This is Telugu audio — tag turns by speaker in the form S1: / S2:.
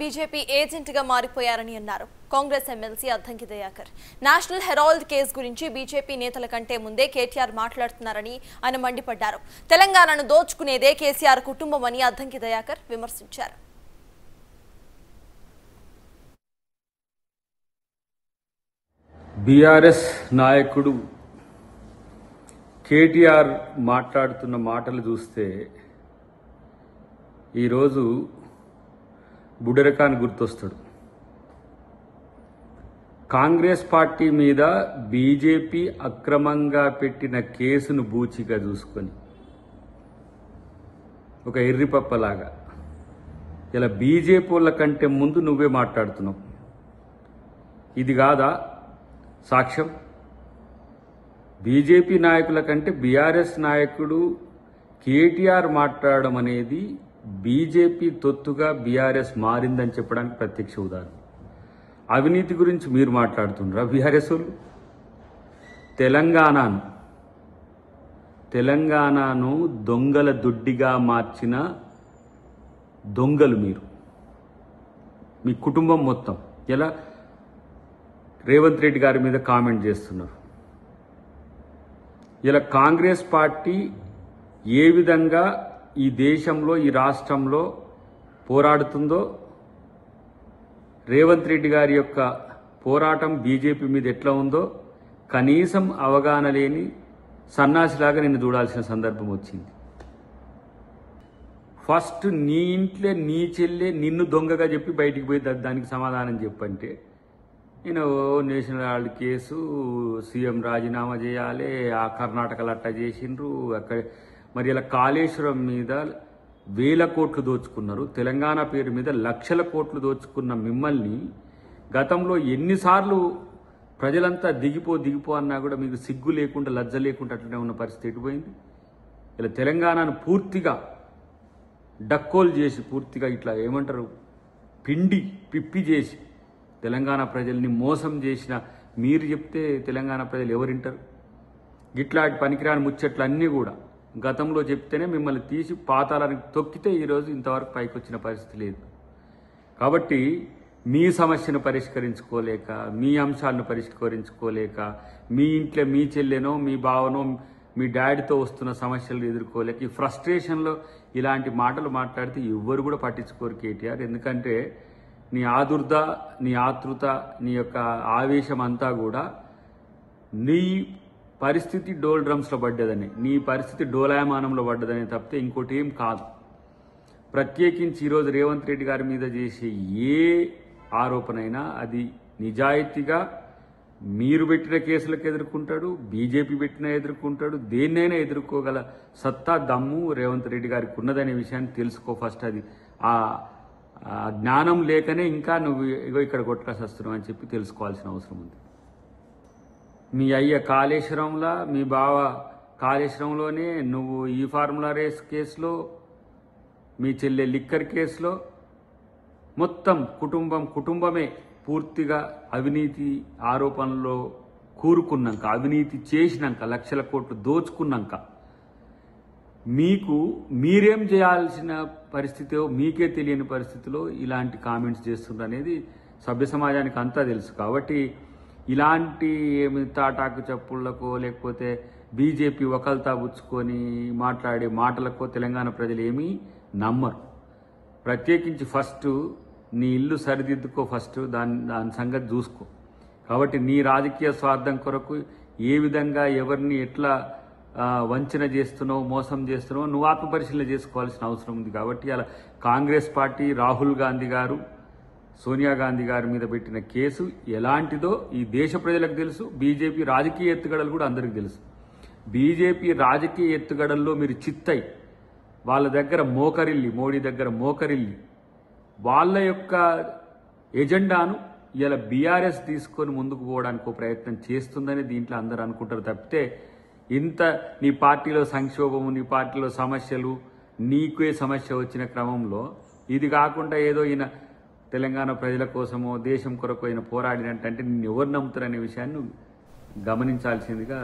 S1: బీజేపీ ఏజెంట్ గా మారిపోయారని అన్నారు కాంగ్రెస్ ఎమ్మెల్సీ అద్దంకి దయాకర్. నేషనల్ హెరాల్డ్ కేసు గురించి బీజేపీ నేతల కంటే ముందే కేటీఆర్ మాట్లాడుతున్నారని ఆయన మండిపడ్డారు. తెలంగాణను దోచుకునేదే కేసీఆర్ కుటుంబమని అద్దంకి దయాకర్ విమర్శించారు.
S2: బీఆర్ఎస్ నాయకుడు కేటీఆర్ మాట్లాడుతున్న మాటలు చూస్తే ఈరోజు బుడరకాన్ గుర్తొస్తాడు. కాంగ్రెస్ పార్టీ మీద బీజేపీ అక్రమంగా పెట్టిన కేసును బూచిగా చూసుకొని ఒక ఎర్రిపప్పలాగా ఇలా బీజేపీ వాళ్ళ కంటే ముందు నువ్వే మాట్లాడుతున్నావు. ఇది కాదా సాక్ష్యం? బీజేపీ నాయకుల కంటే బీఆర్ఎస్ నాయకుడు కేటీఆర్ మాట్లాడడం అనేది బీజేపీ తొత్తుగా బీఆర్ఎస్ మారిందని చెప్పడానికి ప్రత్యక్ష ఉదాహరణ. అవినీతి గురించి మీరు మాట్లాడుతున్నారా బీఆర్ఎస్ వాళ్ళు? తెలంగాణను దొంగల దొడ్డిగా మార్చిన దొంగలు మీరు, మీ కుటుంబం మొత్తం. ఎలా రేవంత్ రెడ్డి గారి మీద కామెంట్ చేస్తున్నారు. ఇలా కాంగ్రెస్ పార్టీ ఏ విధంగా ఈ దేశంలో ఈ రాష్ట్రంలో పోరాడుతుందో, రేవంత్ రెడ్డి గారి యొక్క పోరాటం బీజేపీ మీద ఎట్లా ఉందో కనీసం అవగాహన లేని సన్నాసిలాగా నిన్ను చూడాల్సిన సందర్భం వచ్చింది. ఫస్ట్ నీ ఇంట్లో నీ చెల్లె నిన్ను దొంగగా చెప్పి బయటికి పోయి దానికి సమాధానం చెప్పంటే నేను నేషనల్ హెరాల్డ్ కేసు, సీఎం రాజీనామా చేయాలి, ఆ కర్ణాటకలో అట్లా చేసిండ్రు, అక్కడ మరి ఇలా కాళేశ్వరం మీద వేల కోట్లు దోచుకున్నారు, తెలంగాణ పేరు మీద లక్షల కోట్లు దోచుకున్న మిమ్మల్ని గతంలో ఎన్నిసార్లు ప్రజలంతా దిగిపో అన్నా కూడా మీకు సిగ్గు లేకుండా లజ్జ లేకుండా అట్లనే ఉన్న పరిస్థితి ఎటుపోయింది? ఇలా తెలంగాణను పూర్తిగా డక్కోలు చేసి, పూర్తిగా ఇట్లా ఏమంటారు పిప్పి చేసి తెలంగాణ ప్రజల్ని మోసం చేసిన మీరు చెప్తే తెలంగాణ ప్రజలు ఎవరింటారు? గిట్లాంటి పనికిరాని ముచ్చట్లన్నీ కూడా గతంలో చెప్తేనే మిమ్మల్ని తీసి పాతాళానికి తొక్కితే ఈరోజు ఇంతవరకు పైకి వచ్చిన పరిస్థితి లేదు. కాబట్టి మీ సమస్యను పరిష్కరించుకోలేక, మీ అంశాలను పరిష్కరించుకోలేక, మీ ఇంట్లో మీ చెల్లెనో మీ బావనో మీ డాడీతో వస్తున్న సమస్యలు ఎదుర్కోలేక ఈ ఫ్రస్ట్రేషన్లో ఇలాంటి మాటలు మాట్లాడితే ఎవ్వరు కూడా పట్టించుకోరు కేటీఆర్. ఎందుకంటే నీ ఆదుర్ద, నీ ఆతృత, నీ యొక్క ఆవేశం అంతా కూడా నీ పరిస్థితి డోల్ డ్రమ్స్లో పడ్డదని, నీ పరిస్థితి డోలాయమానంలో పడ్డదని తప్పితే ఇంకోటి ఏం కాదు. ప్రత్యేకించి ఈరోజు రేవంత్ రెడ్డి గారి మీద చేసే ఏ ఆరోపణ అయినా అది నిజాయితీగా మీరు పెట్టిన కేసులకు ఎదుర్కొంటాడు, బీజేపీ పెట్టిన ఎదుర్కొంటాడు, దేన్నైనా ఎదుర్కోగల సత్తా దమ్ము రేవంత్ రెడ్డి గారికి ఉన్నదనే విషయాన్ని తెలుసుకో ఫస్ట్. అది ఆ జ్ఞానం లేకనే ఇంకా నువ్వు ఇక్కడ కొట్టరాసేస్తున్నావు అని చెప్పి తెలుసుకోవాల్సిన అవసరం ఉంది. మీ అయ్య కాళేశ్వరంలో, మీ బావ కాళేశ్వరంలోనే, నువ్వు ఈ ఫార్ములా రేస్ కేసులో, మీ చెల్లె లిక్కర్ కేసులో మొత్తం కుటుంబమే పూర్తిగా అవినీతి ఆరోపణలో కూరుకున్నాక, అవినీతి చేసినాక, లక్షల కోట్లు దోచుకున్నాక మీరేం చేయాల్సిన పరిస్థితిలో మీకే తెలియని పరిస్థితిలో ఇలాంటి కామెంట్స్ చేస్తున్నారు అనేది సభ్య సమాజానికి అంతా తెలుసు. కాబట్టి ఇలాంటి ఏమి తాటాకు చప్పుళ్లకో లేకపోతే బీజేపీ ఒకల్తా పుచ్చుకొని మాట్లాడే మాటలకో తెలంగాణ ప్రజలు ఏమీ నమ్మరు. ప్రత్యేకించి ఫస్ట్ నీ ఇల్లు సరిదిద్దుకో, ఫస్ట్ దాని సంగతి చూసుకో. కాబట్టి నీ రాజకీయ స్వార్థం కొరకు ఏ విధంగా ఎవరిని ఎట్లా వంచన చేస్తున్నావు, మోసం చేస్తున్నావు నువ్వు ఆత్మపరిశీలన చేసుకోవాల్సిన అవసరం ఉంది. కాబట్టి అలా కాంగ్రెస్ పార్టీ, రాహుల్ గాంధీ గారు, సోనియా గాంధీ గారి మీద పెట్టిన కేసు ఎలాంటిదో ఈ దేశ ప్రజలకు తెలుసు. బీజేపీ రాజకీయ ఎత్తుగడలు కూడా అందరికీ తెలుసు. బీజేపీ రాజకీయ ఎత్తుగడల్లో మీరు చిత్తై వాళ్ళ దగ్గర మోకరిల్లి, మోడీ దగ్గర మోకరిల్లి వాళ్ళ యొక్క ఎజెండాను ఇలా బీఆర్ఎస్ తీసుకొని ముందుకు పోవడానికి ప్రయత్నం చేస్తుందని దీంట్లో అందరూ అనుకుంటారు తప్పితే ఇంత నీ పార్టీలో సంక్షోభము, నీ పార్టీలో సమస్యలు, నీకే సమస్య వచ్చిన క్రమంలో ఇది కాకుండా ఏదో ఈయన తెలంగాణ ప్రజల కోసమో దేశం కొరకు అయిన పోరాడినట్టంటే నిన్ను ఎవరు నమ్ముతారనే విషయాన్ని గమనించాల్సిందిగా